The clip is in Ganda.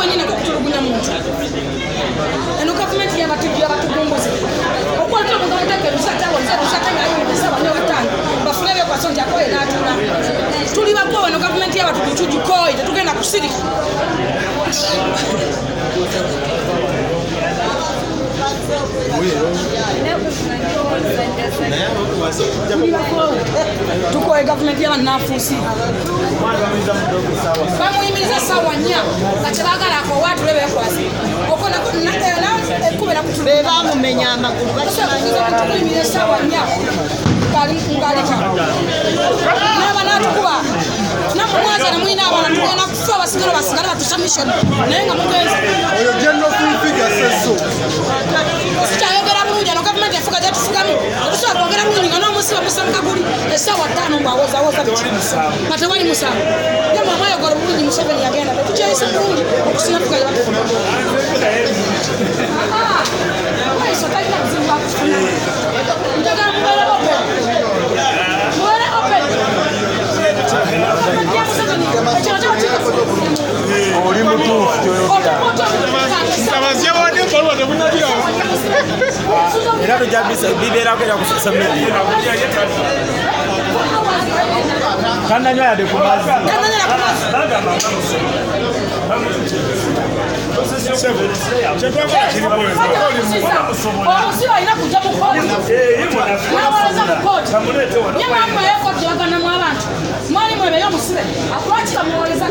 kwenyine kokutulugunya muntu eno gavumenti yabatugumbuzi okwatula mugamutegere rusatawansatawanebatano bafune bekwasonti akoye natula tuli bakowe eno gavumenti yabatukucujikoye tetugenda kusirika tukoye gavumenti yabanafuusi bamuyimiriza sawa nnya katebagala ako watule bekwasi okubera bamumenya amagulu bakimanyiyimiriza sawa nnya ngalika naba natukuba namumwaza namwina abana tugenda kufa basigala batusamisoni naye nga mugenzi oyo general figa seso sikyayogera bulungi ano gavumenti efuga gyetufugamu tetusobola kwogera bulungi nga n'omunsi bamusamuka guli essaawa 5 ng'awozawoza biki nga tewali musango ye mwamwayogera bulungi Museveni yagenda tetukyayisa bulungi okusinafuga yebatufuga maiso talina buzibu bakufuna njagala mubeere open mubeere open oli mutuufu era tujabisa bibeerako era kusasa mmere kananywa yadde ku mazzi omusiba alina kujja mukooti nawalaza mukooti nyemamweyekoti baganamu abantu mwali mwebeyo omusibe akwakira muwoleza